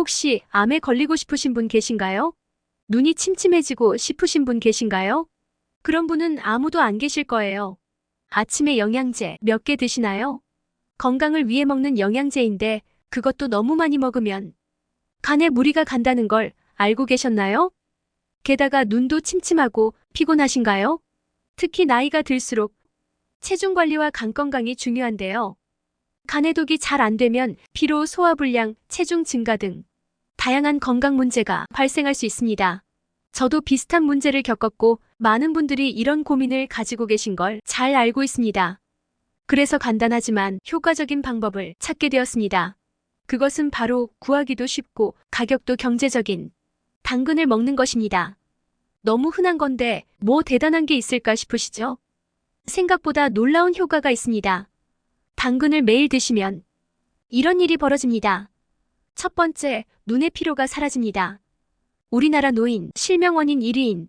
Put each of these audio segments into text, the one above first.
혹시 암에 걸리고 싶으신 분 계신가요? 눈이 침침해지고 싶으신 분 계신가요? 그런 분은 아무도 안 계실 거예요. 아침에 영양제 몇 개 드시나요? 건강을 위해 먹는 영양제인데 그것도 너무 많이 먹으면 간에 무리가 간다는 걸 알고 계셨나요? 게다가 눈도 침침하고 피곤하신가요? 특히 나이가 들수록 체중 관리와 간 건강이 중요한데요. 간 해독이 잘 안 되면 피로, 소화불량, 체중 증가 등 다양한 건강 문제가 발생할 수 있습니다. 저도 비슷한 문제를 겪었고 많은 분들이 이런 고민을 가지고 계신 걸 잘 알고 있습니다. 그래서 간단하지만 효과적인 방법을 찾게 되었습니다. 그것은 바로 구하기도 쉽고 가격도 경제적인 당근을 먹는 것입니다. 너무 흔한 건데 뭐 대단한 게 있을까 싶으시죠? 생각보다 놀라운 효과가 있습니다. 당근을 매일 드시면 이런 일이 벌어집니다. 첫 번째, 눈의 피로가 사라집니다. 우리나라 노인 실명 원인 1위인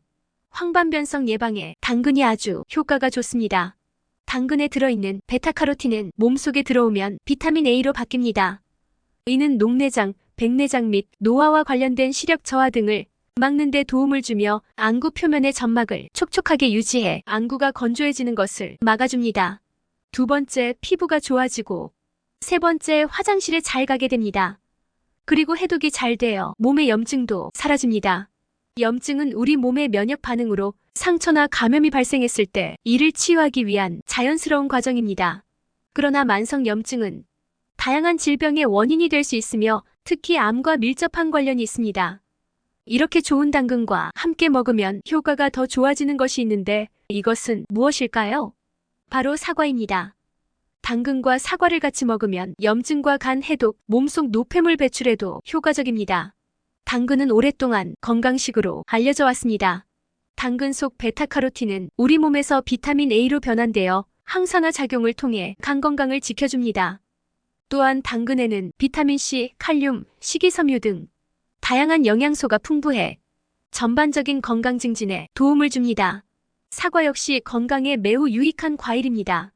황반변성 예방에 당근이 아주 효과가 좋습니다. 당근에 들어있는 베타카로틴은 몸속에 들어오면 비타민 A로 바뀝니다. 이는 녹내장, 백내장 및 노화와 관련된 시력 저하 등을 막는 데 도움을 주며 안구 표면의 점막을 촉촉하게 유지해 안구가 건조해지는 것을 막아줍니다. 두 번째, 피부가 좋아지고 세 번째, 화장실에 잘 가게 됩니다. 그리고 해독이 잘 되어 몸의 염증도 사라집니다. 염증은 우리 몸의 면역 반응으로 상처나 감염이 발생했을 때 이를 치유하기 위한 자연스러운 과정입니다. 그러나 만성 염증은 다양한 질병의 원인이 될 수 있으며 특히 암과 밀접한 관련이 있습니다. 이렇게 좋은 당근과 함께 먹으면 효과가 더 좋아지는 것이 있는데 이것은 무엇일까요? 바로 사과입니다. 당근과 사과를 같이 먹으면 염증과 간 해독, 몸속 노폐물 배출에도 효과적입니다. 당근은 오랫동안 건강식으로 알려져 왔습니다. 당근 속 베타카로틴은 우리 몸에서 비타민 A로 변환되어 항산화 작용을 통해 간 건강을 지켜줍니다. 또한 당근에는 비타민C, 칼륨, 식이섬유 등 다양한 영양소가 풍부해 전반적인 건강 증진에 도움을 줍니다. 사과 역시 건강에 매우 유익한 과일입니다.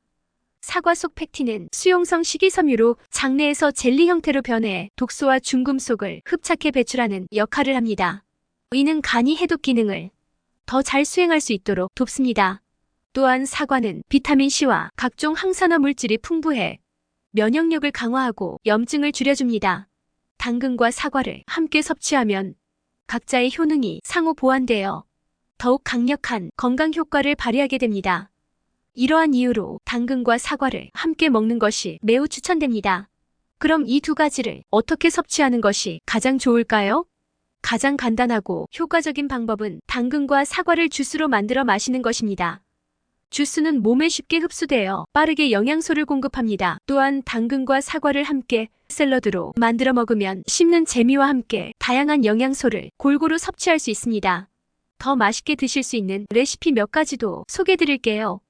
사과 속 팩틴은 수용성 식이섬유로 장내에서 젤리 형태로 변해 독소와 중금속을 흡착해 배출하는 역할을 합니다. 이는 간이 해독 기능을 더 잘 수행할 수 있도록 돕습니다. 또한 사과는 비타민C와 각종 항산화 물질이 풍부해 면역력을 강화하고 염증을 줄여줍니다. 당근과 사과를 함께 섭취하면 각자의 효능이 상호 보완되어 더욱 강력한 건강 효과를 발휘하게 됩니다. 이러한 이유로 당근과 사과를 함께 먹는 것이 매우 추천됩니다. 그럼 이 두 가지를 어떻게 섭취하는 것이 가장 좋을까요? 가장 간단하고 효과적인 방법은 당근과 사과를 주스로 만들어 마시는 것입니다. 주스는 몸에 쉽게 흡수되어 빠르게 영양소를 공급합니다. 또한 당근과 사과를 함께 샐러드로 만들어 먹으면 씹는 재미와 함께 다양한 영양소를 골고루 섭취할 수 있습니다. 더 맛있게 드실 수 있는 레시피 몇 가지도 소개해 드릴게요.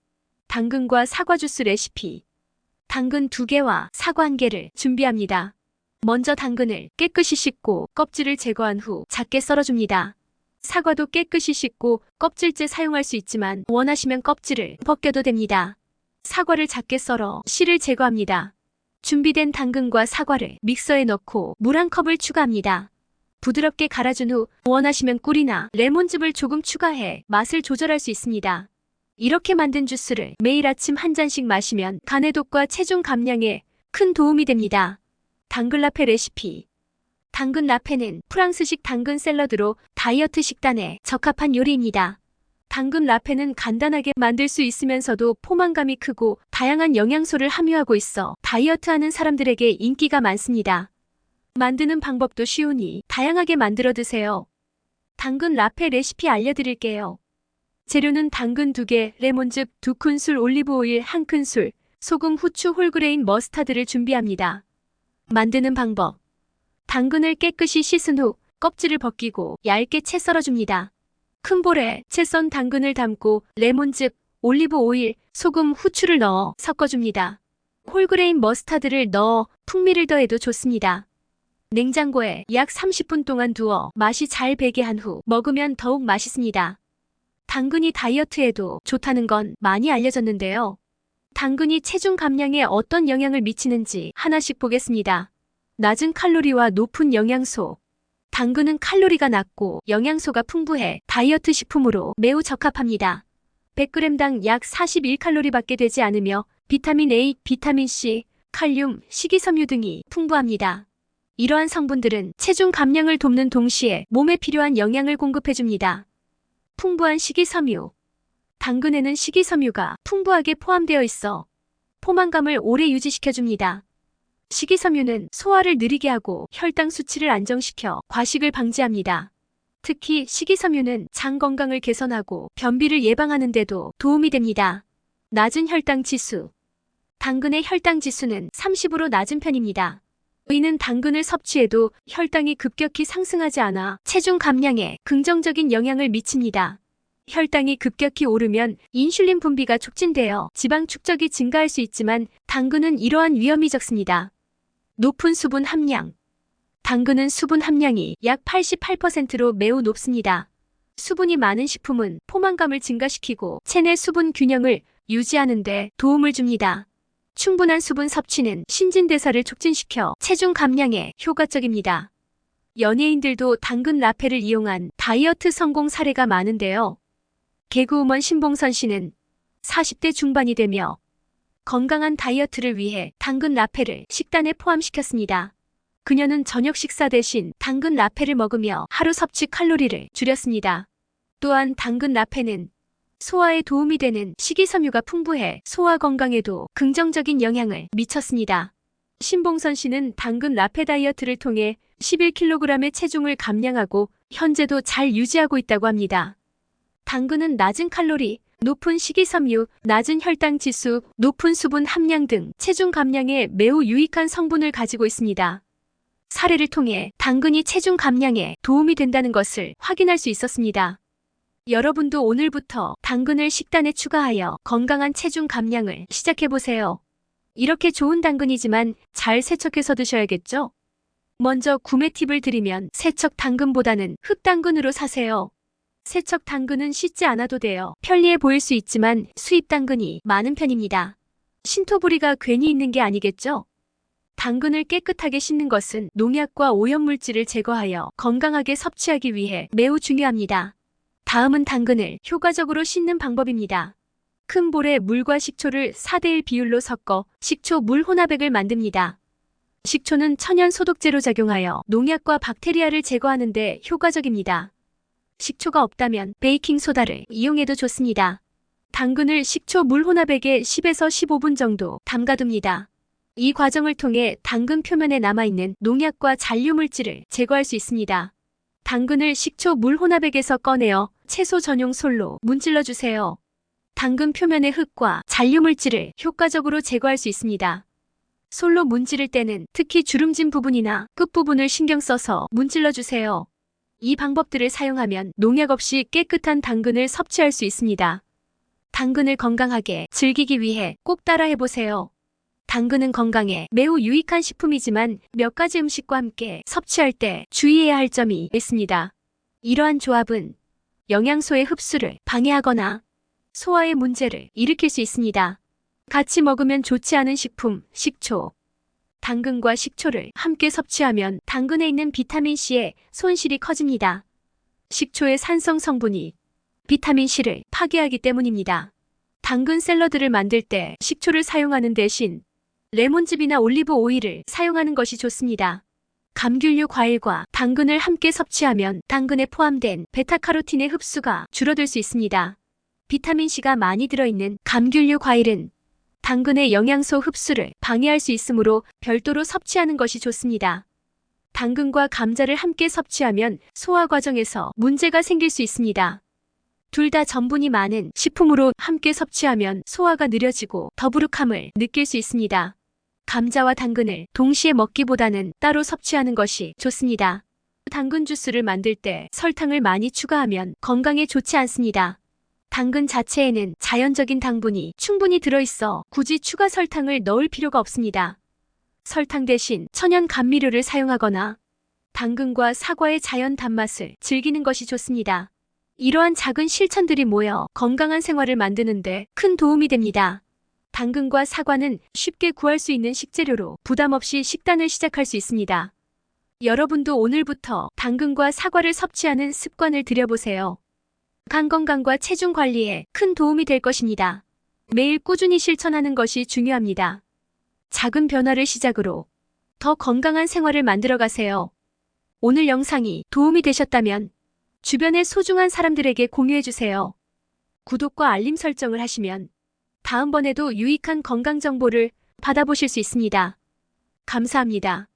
당근과 사과 주스 레시피. 당근 2개와 사과 1개를 준비합니다. 먼저 당근을 깨끗이 씻고 껍질을 제거한 후 작게 썰어줍니다. 사과도 깨끗이 씻고 껍질째 사용할 수 있지만 원하시면 껍질을 벗겨도 됩니다. 사과를 작게 썰어 씨를 제거합니다. 준비된 당근과 사과를 믹서에 넣고 물 1컵을 추가합니다. 부드럽게 갈아준 후 원하시면 꿀이나 레몬즙을 조금 추가해 맛을 조절할 수 있습니다. 이렇게 만든 주스를 매일 아침 한 잔씩 마시면 간 해독과 체중 감량에 큰 도움이 됩니다. 당근 라페 레시피. 당근 라페는 프랑스식 당근 샐러드로 다이어트 식단에 적합한 요리입니다. 당근 라페는 간단하게 만들 수 있으면서도 포만감이 크고 다양한 영양소를 함유하고 있어 다이어트하는 사람들에게 인기가 많습니다. 만드는 방법도 쉬우니 다양하게 만들어 드세요. 당근 라페 레시피 알려드릴게요. 재료는 당근 2개, 레몬즙 2큰술, 올리브오일 1큰술, 소금, 후추, 홀그레인 머스타드를 준비합니다. 만드는 방법. 당근을 깨끗이 씻은 후 껍질을 벗기고 얇게 채 썰어줍니다. 큰 볼에 채 썬 당근을 담고 레몬즙, 올리브 오일, 소금, 후추를 넣어 섞어줍니다. 홀그레인 머스타드를 넣어 풍미를 더해도 좋습니다. 냉장고에 약 30분 동안 두어 맛이 잘 배게 한 후 먹으면 더욱 맛있습니다. 당근이 다이어트에도 좋다는 건 많이 알려졌는데요. 당근이 체중 감량에 어떤 영향을 미치는지 하나씩 보겠습니다. 낮은 칼로리와 높은 영양소. 당근은 칼로리가 낮고 영양소가 풍부해 다이어트 식품으로 매우 적합합니다. 100g당 약 41칼로리밖에 되지 않으며 비타민 A, 비타민 C, 칼륨, 식이섬유 등이 풍부합니다. 이러한 성분들은 체중 감량을 돕는 동시에 몸에 필요한 영양을 공급해줍니다. 풍부한 식이섬유. 당근에는 식이섬유가 풍부하게 포함되어 있어 포만감을 오래 유지시켜줍니다. 식이섬유는 소화를 느리게 하고 혈당 수치를 안정시켜 과식을 방지합니다. 특히 식이섬유는 장 건강을 개선하고 변비를 예방하는 데도 도움이 됩니다. 낮은 혈당 지수. 당근의 혈당 지수는 30으로 낮은 편입니다. 이는 당근을 섭취해도 혈당이 급격히 상승하지 않아 체중 감량에 긍정적인 영향을 미칩니다. 혈당이 급격히 오르면 인슐린 분비가 촉진되어 지방 축적이 증가할 수 있지만 당근은 이러한 위험이 적습니다. 높은 수분 함량. 당근은 수분 함량이 약 88%로 매우 높습니다. 수분이 많은 식품은 포만감을 증가시키고 체내 수분 균형을 유지하는 데 도움을 줍니다. 충분한 수분 섭취는 신진대사를 촉진시켜 체중 감량에 효과적입니다. 연예인들도 당근 라페를 이용한 다이어트 성공 사례가 많은데요. 개그우먼 신봉선 씨는 40대 중반이 되며 건강한 다이어트를 위해 당근 라페를 식단에 포함시켰습니다. 그녀는 저녁 식사 대신 당근 라페를 먹으며 하루 섭취 칼로리를 줄였습니다. 또한 당근 라페는 소화에 도움이 되는 식이섬유가 풍부해 소화 건강에도 긍정적인 영향을 미쳤습니다. 신봉선 씨는 당근 라페 다이어트를 통해 11kg의 체중을 감량하고 현재도 잘 유지하고 있다고 합니다. 당근은 낮은 칼로리, 높은 식이섬유, 낮은 혈당 지수, 높은 수분 함량 등 체중 감량에 매우 유익한 성분을 가지고 있습니다. 사례를 통해 당근이 체중 감량에 도움이 된다는 것을 확인할 수 있었습니다. 여러분도 오늘부터 당근을 식단에 추가하여 건강한 체중 감량을 시작해보세요. 이렇게 좋은 당근이지만 잘 세척해서 드셔야겠죠? 먼저 구매 팁을 드리면 세척 당근보다는 흑당근으로 사세요. 세척 당근은 씻지 않아도 돼요. 편리해 보일 수 있지만 수입 당근이 많은 편입니다. 신토부리가 괜히 있는 게 아니겠죠? 당근을 깨끗하게 씻는 것은 농약과 오염물질을 제거하여 건강하게 섭취하기 위해 매우 중요합니다. 다음은 당근을 효과적으로 씻는 방법입니다. 큰 볼에 물과 식초를 4:1 비율로 섞어 식초 물 혼합액을 만듭니다. 식초는 천연 소독제로 작용하여 농약과 박테리아를 제거하는 데 효과적입니다. 식초가 없다면 베이킹소다를 이용해도 좋습니다. 당근을 식초 물 혼합액에 10에서 15분 정도 담가둡니다. 이 과정을 통해 당근 표면에 남아있는 농약과 잔류물질을 제거할 수 있습니다. 당근을 식초 물 혼합액에서 꺼내어 채소 전용 솔로 문질러주세요. 당근 표면의 흙과 잔류물질을 효과적으로 제거할 수 있습니다. 솔로 문지를 때는 특히 주름진 부분이나 끝부분을 신경 써서 문질러주세요. 이 방법들을 사용하면 농약 없이 깨끗한 당근을 섭취할 수 있습니다. 당근을 건강하게 즐기기 위해 꼭 따라해보세요. 당근은 건강에 매우 유익한 식품이지만 몇 가지 음식과 함께 섭취할 때 주의해야 할 점이 있습니다. 이러한 조합은 영양소의 흡수를 방해하거나 소화의 문제를 일으킬 수 있습니다. 같이 먹으면 좋지 않은 식품, 식초. 당근과 식초를 함께 섭취하면 당근에 있는 비타민C의 손실이 커집니다. 식초의 산성 성분이 비타민C를 파괴하기 때문입니다. 당근 샐러드를 만들 때 식초를 사용하는 대신 레몬즙이나 올리브 오일을 사용하는 것이 좋습니다. 감귤류 과일과 당근을 함께 섭취하면 당근에 포함된 베타카로틴의 흡수가 줄어들 수 있습니다. 비타민C가 많이 들어있는 감귤류 과일은 당근의 영양소 흡수를 방해할 수 있으므로 별도로 섭취하는 것이 좋습니다. 당근과 감자를 함께 섭취하면 소화 과정에서 문제가 생길 수 있습니다. 둘 다 전분이 많은 식품으로 함께 섭취하면 소화가 느려지고 더부룩함을 느낄 수 있습니다. 감자와 당근을 동시에 먹기보다는 따로 섭취하는 것이 좋습니다. 당근 주스를 만들 때 설탕을 많이 추가하면 건강에 좋지 않습니다. 당근 자체에는 자연적인 당분이 충분히 들어있어 굳이 추가 설탕을 넣을 필요가 없습니다. 설탕 대신 천연 감미료를 사용하거나 당근과 사과의 자연 단맛을 즐기는 것이 좋습니다. 이러한 작은 실천들이 모여 건강한 생활을 만드는 데 큰 도움이 됩니다. 당근과 사과는 쉽게 구할 수 있는 식재료로 부담 없이 식단을 시작할 수 있습니다. 여러분도 오늘부터 당근과 사과를 섭취하는 습관을 들여보세요. 간 건강과 체중 관리에 큰 도움이 될 것입니다. 매일 꾸준히 실천하는 것이 중요합니다. 작은 변화를 시작으로 더 건강한 생활을 만들어 가세요. 오늘 영상이 도움이 되셨다면 주변의 소중한 사람들에게 공유해 주세요. 구독과 알림 설정을 하시면 다음번에도 유익한 건강 정보를 받아보실 수 있습니다. 감사합니다.